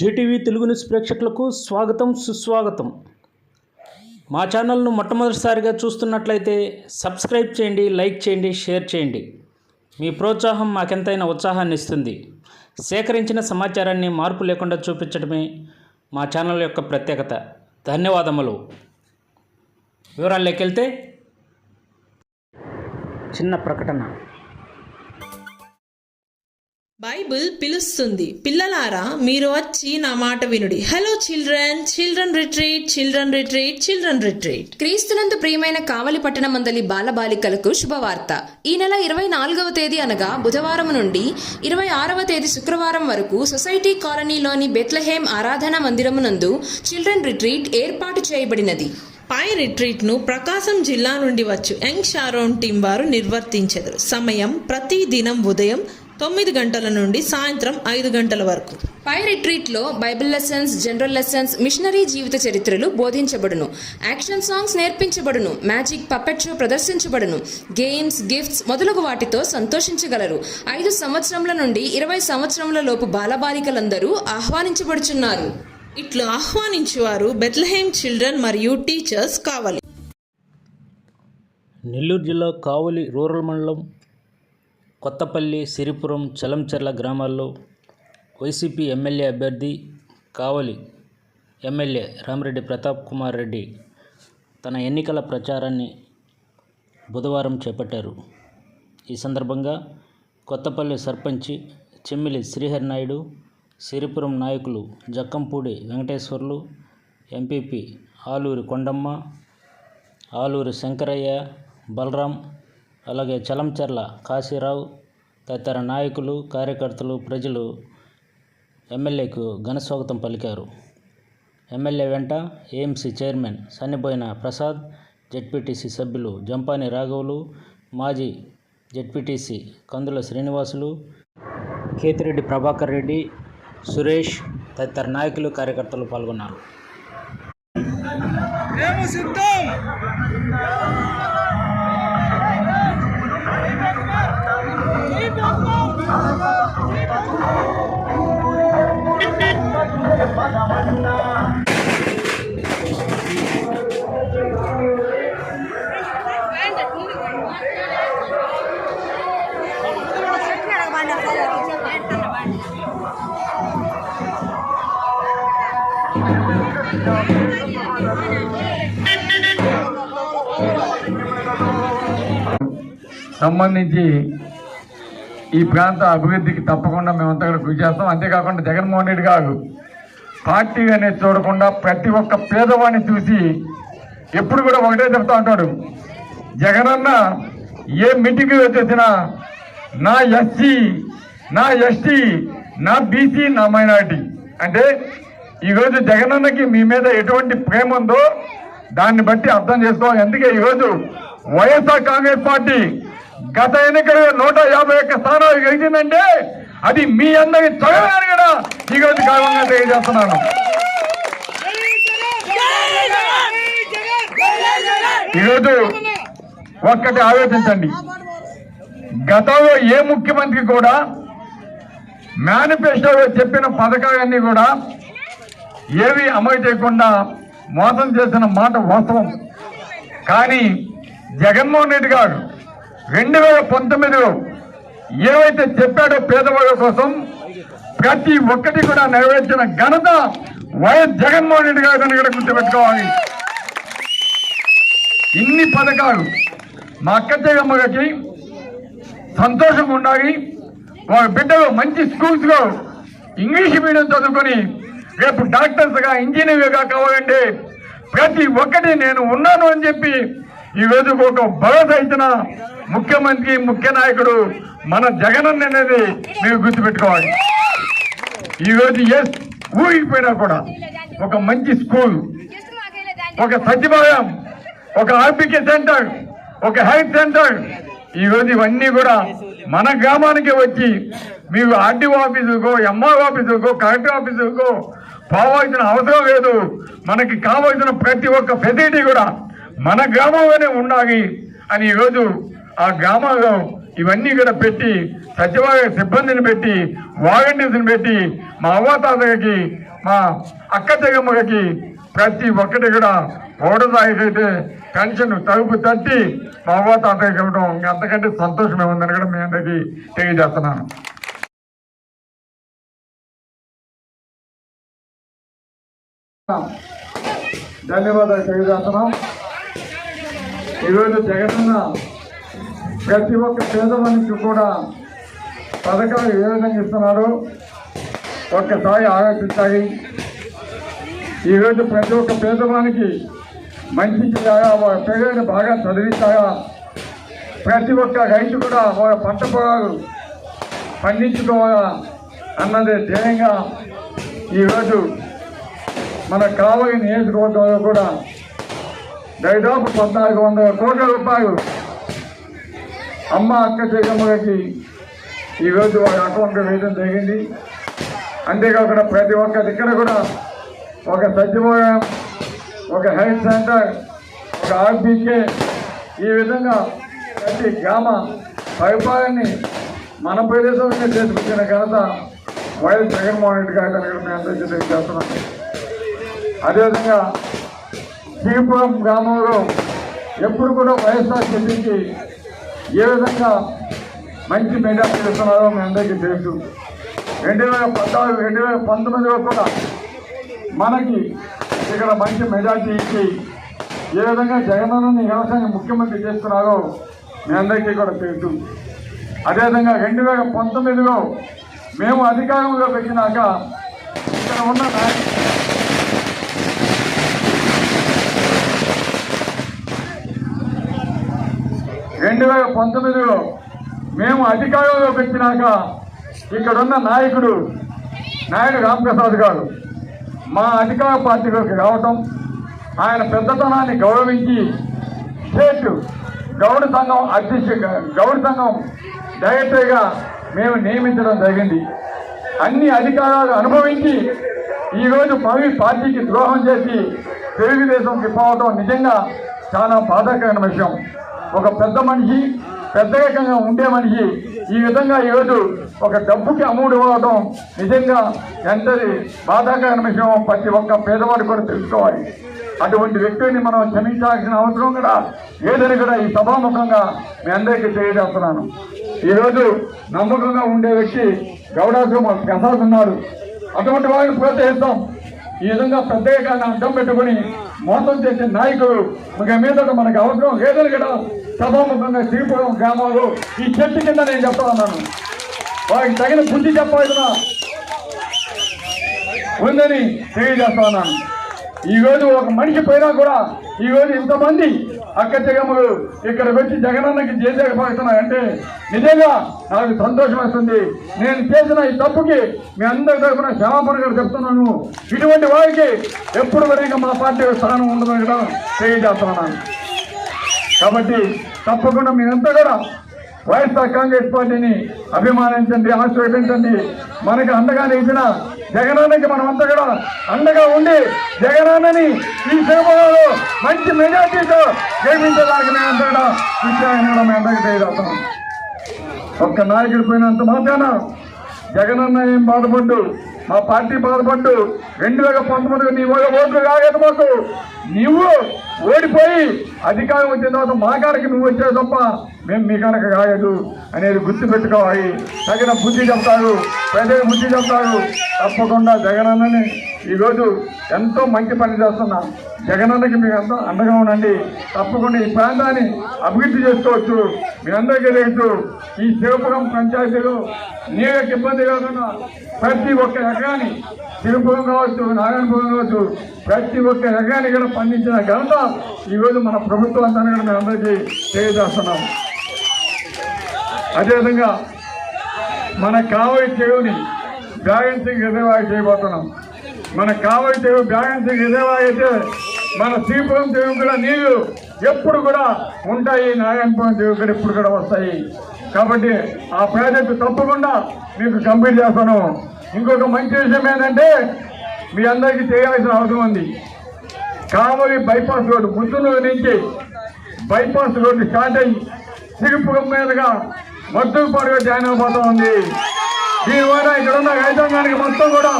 Zee TV Telugu news ప్రేక్షకులకు స్వాగతం సుస్వాగతం. మా ఛానల్ను మొట్టమొదటిసారిగా చూస్తున్నట్లయితే సబ్స్క్రైబ్ చేయండి, లైక్ చేయండి, షేర్ చేయండి. మీ ప్రోత్సాహం మాకెంతైనా ఉత్సాహాన్ని ఇస్తుంది. సేకరించిన సమాచారాన్ని మార్పు లేకుండా చూపించడమే మా ఛానల్ యొక్క ప్రత్యేకత. ధన్యవాదములు. వివరాల్లోకి వెళ్తే చిన్న ప్రకటన. బైబిల్ పిలుస్తుంది, పిల్లలారా మీరు వచ్చి నా మాట వినుడి. Hello children retreat. క్రీస్తునందు ప్రియమైన కావలి పట్టణ మందలి బాలబాలికలకు శుభవార్త. ఈ నెల 24వ తేదీ అనగా బుధవారం నుండి 26వ తేదీ శుక్రవారం వరకు సొసైటీ కాలనీలోని బెత్లెహేమ్ ఆరాధన మందిరమునందు చిల్డ్రన్ రిట్రీట్ ఏర్పాటు చేయబడినది. పై రిట్రీట్ ను ప్రకాశం జిల్లా నుండి వచ్చు యంగ్ షారోన్ టీం వారు నిర్వర్తించెదరు. సమయం ప్రతి దినం ఉదయం 9 గంటల నుండి సాయంత్రం 5 గంటల వరకు. పై రిట్రీట్ లో Bible lessons, general lessons, missionary జీవిత చరిత్రలు బోధించబడును. యాక్షన్ సాంగ్స్ నేర్పించబడును. మ్యాజిక్, పప్పెట్ షో ప్రదర్శించబడును. గేమ్స్, గిఫ్ట్స్ మొదలగు వాటితో సంతోషించగలరు. 5 సంవత్సరముల నుండి 20 సంవత్సరముల లోపు బాలబాలికలందరూ ఆహ్వానించబడుచున్నారు. ఇట్లు ఆహ్వానించువారు బెత్లెహేమ్ చిల్డ్రన్ మరియు టీచర్స్ కావాలి. నెల్లూరు జిల్లా కావలి రూరల్ మండలం కొత్తపల్లి, సిరిపురం, చలంచెర్ల గ్రామాల్లో వైసీపీ ఎమ్మెల్యే అభ్యర్థి కావలి ఎమ్మెల్యే రామిరెడ్డి ప్రతాప్ కుమార్ రెడ్డి తన ఎన్నికల ప్రచారాన్ని బుధవారం చేపట్టారు. ఈ సందర్భంగా కొత్తపల్లి సర్పంచి చెమ్మిలి శ్రీహరి నాయుడు, సిరిపురం నాయకులు జక్కంపూడి వెంకటేశ్వర్లు, ఎంపీపీ ఆలూరి కొండమ్మ, ఆలూరి శంకరయ్య, బలరాం, అలాగే చలంచెర్ల కాశీరావు తదితర నాయకులు, కార్యకర్తలు, ప్రజలు ఎమ్మెల్యేకు ఘనస్వాగతం పలికారు. ఎమ్మెల్యే వెంట AMC chairman Sanniboina Prasad, ZPTC సభ్యులు జంపాని రాఘవులు, మాజీ జెడ్పీటీసీ కందుల శ్రీనివాసులు, కేతిరెడ్డి ప్రభాకర్ రెడ్డి, సురేష్ తదితర నాయకులు, కార్యకర్తలు పాల్గొన్నారు. సంబంధించి ఈ ప్రాంత అభివృద్ధికి తప్పకుండా మేమంతా కూడా కృషి చేస్తాం. అంతేకాకుండా జగన్మోహన్ రెడ్డి గారు పార్టీ అనేది చూడకుండా ప్రతి ఒక్క పేదవాడిని చూసి ఎప్పుడు కూడా ఒకటే చెప్తా ఉంటాడు, జగనన్న ఏ మీటింగ్కి వచ్చేసినా నా ఎస్సీ, నా ఎస్టీ, నా బీసీ, నా మైనారిటీ. అంటే ఈరోజు జగనన్నకి మీ మీద ఎటువంటి ప్రేమ ఉందో దాన్ని బట్టి అర్థం చేసుకోవాలి. అందుకే ఈరోజు వైఎస్ఆర్ కాంగ్రెస్ పార్టీ గత ఎన్నికలు 151 స్థానాలు గెలిచిందంటే అది మీ అందరి చదవని కూడా ఈరోజు కారణంగా తెలియజేస్తున్నాను. ఈరోజు ఒక్కటి ఆలోచించండి, గతంలో ఏ ముఖ్యమంత్రి కూడా మేనిఫెస్టోలో చెప్పిన పథకాలన్నీ కూడా ఏవి అమలు చేయకుండా మోసం చేసిన మాట వాస్తవం. కానీ జగన్మోహన్ రెడ్డి గారు 2019లో ఏవైతే చెప్పాడో పేదవాళ్ళ కోసం ప్రతి ఒక్కటి కూడా నెరవేర్చిన ఘనత వైఎస్ జగన్మోహన్ రెడ్డి గారు కూడా గుర్తుపెట్టుకోవాలి. ఇన్ని పథకాలు మా అక్క చెల్లెమ్మలకి సంతోషంగా ఉండాలి. వాళ్ళ బిడ్డలు మంచి స్కూల్స్లో ఇంగ్లీష్ మీడియం చదువుకొని రేపు డాక్టర్స్గా, ఇంజనీర్గా కావాలంటే ప్రతి ఒక్కటి నేను ఉన్నాను అని చెప్పి ఈరోజు ఒక భరోసా ఇచ్చిన ముఖ్యమంత్రి, ముఖ్య నాయకుడు మన జగనన్న అనేది మీరు గుర్తుపెట్టుకోవాలి. ఈరోజు ఏ ఊరికి పోయినా కూడా ఒక మంచి స్కూల్, ఒక సచివాలయం, ఒక ఆర్బికే సెంటర్, ఒక హెల్త్ సెంటర్, ఈరోజు ఇవన్నీ కూడా మన గ్రామానికి వచ్చి మీరు ఆర్డీఓ ఆఫీసుకో, ఎంఆర్ ఆఫీసుకో, కలెక్టర్ ఆఫీసుకో పోవాల్సిన అవసరం లేదు. మనకి కావాల్సిన ప్రతి ఒక్క ఫెసిలిటీ కూడా మన గ్రామంలోనే ఉండాలి అని ఈరోజు ఆ గ్రామంలో ఇవన్నీ కూడా పెట్టి సచివాలయ సిబ్బందిని పెట్టి వాలంటీర్స్ని పెట్టి మా అవ్వాతాతకి మా అక్క చెగమ్మకి ప్రతి ఒక్కటి కూడా ఓడదాయికైతే పెన్షన్ తలుపు తట్టి మా అవ్వ తాతయ్యకి ఇవ్వడం అంతకంటే సంతోషమే ఉందని కూడా మీ అందరికీ తెలియజేస్తున్నాను. ధన్యవాదాలు తెలియజేస్తున్నాం. ఈరోజు జగనన్న ప్రతి ఒక్క పేదవానికి కూడా పథకాలు ఏ విధంగా ఇస్తున్నారు ఒక్కసారి ఆలోచించాలి. ఈరోజు ప్రతి ఒక్క పేదవానికి మంచి చేయాలా, పిల్లల్ని బాగా చదివించాలా, ప్రతి ఒక్క రైతు కూడా వాళ్ళ పంట పొలాలు పండించుకోవాలా అన్నది ధ్యేయంగా ఈరోజు మన కావలి నియోజకవర్గంలో కూడా దాదాపు 1400 కోట్ల రూపాయలు అమ్మ అక్క చెగమ్మలకి ఈరోజు వారి అకౌంట్లో వేయడం జరిగింది. అంతేకాకుండా ప్రతి ఒక్క దగ్గర కూడా ఒక సచివాలయం, ఒక హెల్త్ సెంటర్, ఒక ఆర్బీకే, ఈ విధంగా ప్రతి గ్రామ పరిపాలనని మన ప్రదేశంలో చేసుకొచ్చిన ఘనత వైఎస్ జగన్మోహన్ రెడ్డి గారి మేము అందరికీ తెలియజేస్తున్నాం. అదేవిధంగా శ్రీపురం గ్రామంలో ఎప్పుడు కూడా వైఎస్ఆర్సీపీకి ఏ విధంగా మంచి మెజార్టీ ఇస్తున్నారో మీ అందరికీ తెలుసు. 2014, 2019లో కూడా మనకి ఇక్కడ మంచి మెజార్టీ ఇచ్చి ఏ విధంగా జగనన్నని వ్యవసాయ ముఖ్యమంత్రి చేస్తున్నారో మీ అందరికీ కూడా తెలుసు. అదేవిధంగా 2019లో మేము అధికారంలో పెట్టినాక ఇక్కడ ఉన్న 2019లో మేము అధికారంలో పెట్టినాక ఇక్కడున్న నాయుడు రామప్రసాద్ గారు మా అధికార పార్టీలోకి రావటం, ఆయన పెద్దతనాన్ని గౌరవించి స్టేట్ గౌడ సంఘం గౌడ సంఘం డైరెక్టర్గా మేము నియమించడం జరిగింది. అన్ని అధికారాలు అనుభవించి ఈరోజు పార్టీకి ద్రోహం చేసి తెలుగుదేశంకి పోవడం నిజంగా చాలా బాధాకరమైన విషయం. ఒక పెద్ద మనిషి, పెద్దరికంగా ఉండే మనిషి ఈ విధంగా ఈరోజు ఒక డబ్బుకి అమ్ముడు అవ్వడం నిజంగా ఎంతది బాధాకరమైన విషయం ప్రతి ఒక్క పేదవాడు కూడా తెలుసుకోవాలి. అటువంటి వ్యక్తిని మనం క్షమించాల్సిన అవసరం కూడా ఏదని కూడా ఈ సభాముఖంగా మీ అందరికీ తెలియజేస్తున్నాను. ఈరోజు నమ్మకంగా ఉండే వ్యక్తి గౌడాశ్రమ ప్రసాద్ ఉన్నాడు. అటువంటి వారిని ప్రోత్సహిస్తాం. ఈ విధంగా పెద్దగా అడ్డం పెట్టుకుని మోసం చేసే నాయకులు ఇక మీద మనకు అవసరం లేదని కూడా సభాముఖంగా శ్రీపురం గ్రామాలు ఈ చెట్టు కింద నేను చెప్తా ఉన్నాను. వారికి తగిన బుద్ధి చెప్పాల్సిన ఉందని తెలియజేస్తా ఉన్నాను. ఈరోజు ఒక మనిషి పోయినా కూడా ఈరోజు ఇంతమంది అక్క చెగమ్మలు ఇక్కడికి వచ్చి జగనన్నకి చేసేకపోతున్నాయంటే నిజంగా నాకు సంతోషం వస్తుంది. నేను చేసిన ఈ తప్పుకి మీ అందరి తరఫున క్షమాపణ కూడా చెప్తున్నాను. ఇటువంటి వారికి ఎప్పుడు వరకు మా పార్టీ స్థానం ఉండదని కూడా తెలియజేస్తున్నాను. కాబట్టి తప్పకుండా మీరంతా కూడా వైఎస్ఆర్ కాంగ్రెస్ పార్టీని అభిమానించండి, ఆశీర్వదించండి. మనకి అండగా నిలిచిన జగనన్నకి మనమంతా కూడా అండగా ఉండి జగనన్నని ఈ సేవలో మంచి మెజార్టీతో గెలిపించడానికి మేమంతా కూడా విషయాన్ని కూడా మేము అందరికీ తెలియజేస్తాం. ఒక్క నాయకుడు పోయినంత మాత్రాన జగనన్న ఏం బాధపడ్డు, మా పార్టీ బాధపడ్డు. 2019 నీ ఓట్లు కాగదు మాకు. నువ్వు ఓడిపోయి అధికారం వచ్చిన తర్వాత మా కాడకి నువ్వు వచ్చావు తప్ప మేము మీ కాడకి కాగదు అనేది గుర్తుపెట్టుకోవాలి. తగిన బుద్ధి చెప్తారు, ప్రజలకు బుద్ధి చెప్తారు. తప్పకుండా జగనన్నని ఈరోజు ఎంతో మంచి పని చేస్తున్నా జగనన్నకి మీరు ఎంతో అండగా ఉండండి. తప్పకుండా ఈ ప్రాంతాన్ని అభివృద్ధి చేసుకోవచ్చు. మీ అందరికీ తెలుసు ఈ శివపురం పంచాయతీలో నీళ్ళకి ఇబ్బంది కాకుండా ప్రతి ఒక్క ఎకరాన్ని శివపురం కావచ్చు, నారాయణపురం కావచ్చు, ప్రతి ఒక్క ఎకరాన్ని కూడా పండించిన ఘనత ఈరోజు మన ప్రభుత్వం అంతా కూడా మేము అందరికీ తెలియజేస్తున్నాం. అదేవిధంగా మన కావలి చెరువుని బ్యాలెన్సింగ్ రిజర్వాయర్ చేయబోతున్నాం. మన కావలి చెరువు బ్యాలెన్సింగ్ రిజర్వాయర్ అయితే మన శ్రీపురం చెరువు కూడా నీళ్లు ఎప్పుడు కూడా ఉంటాయి, నారాయణపురం చెరువు కూడా ఎప్పుడు కూడా వస్తాయి. కాబట్టి ఆ ప్రాజెక్టు తప్పకుండా మీకు కంప్లీట్ చేస్తాను. ఇంకొక మంచి విషయం ఏంటంటే మీ అందరికీ చేయాల్సిన అవసరం ఉంది. కావలి బైపాస్ రోడ్డు ముద్దునూరు నుంచి బైపాస్ రోడ్డు స్టార్ట్ అయ్యి శ్రీపురం మీదుగా మద్దుపాడుగా జాయిన్ అయిపోతూ ఉంది. దీనివల్ల ఇక్కడ ఉన్న రైతాంగానికి మొత్తం కూడా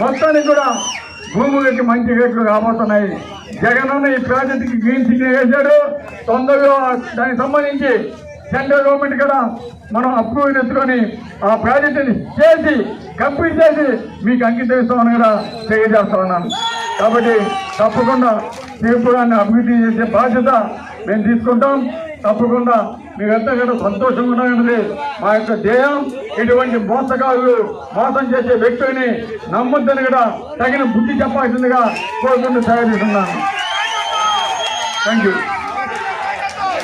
మొత్తానికి కూడా భూములకి మంచి రేట్లు రాబోతున్నాయి. జగనన్న ఈ ప్రాజెక్టుకి గ్రీన్ సిగ్నల్ వేశాడు. తొందరగా దానికి సంబంధించి సెంట్రల్ గవర్నమెంట్ కూడా మనం అప్రూవల్ ఎత్తుకొని ఆ ప్రాజెక్టుని చేసి కంప్లీట్ చేసి మీకు అంకితం ఇస్తామని కూడా తెలియజేస్తా ఉన్నాను. కాబట్టి తప్పకుండా శ్రీపురాన్ని అభివృద్ధి చేసే బాధ్యత మేము తీసుకుంటాం. తప్పకుండా మీరంతా కూడా సంతోషంగా ఉండాలన్నది మా యొక్క ధ్యేయం. ఇటువంటి మోసగాళ్ళు మోసం చేసే వ్యక్తుల్ని నమ్మొద్దని కూడా తగిన బుద్ధి చెప్పాల్సిందిగా కోరుకుంటూ సహాయం చేస్తున్నాను. Thank you.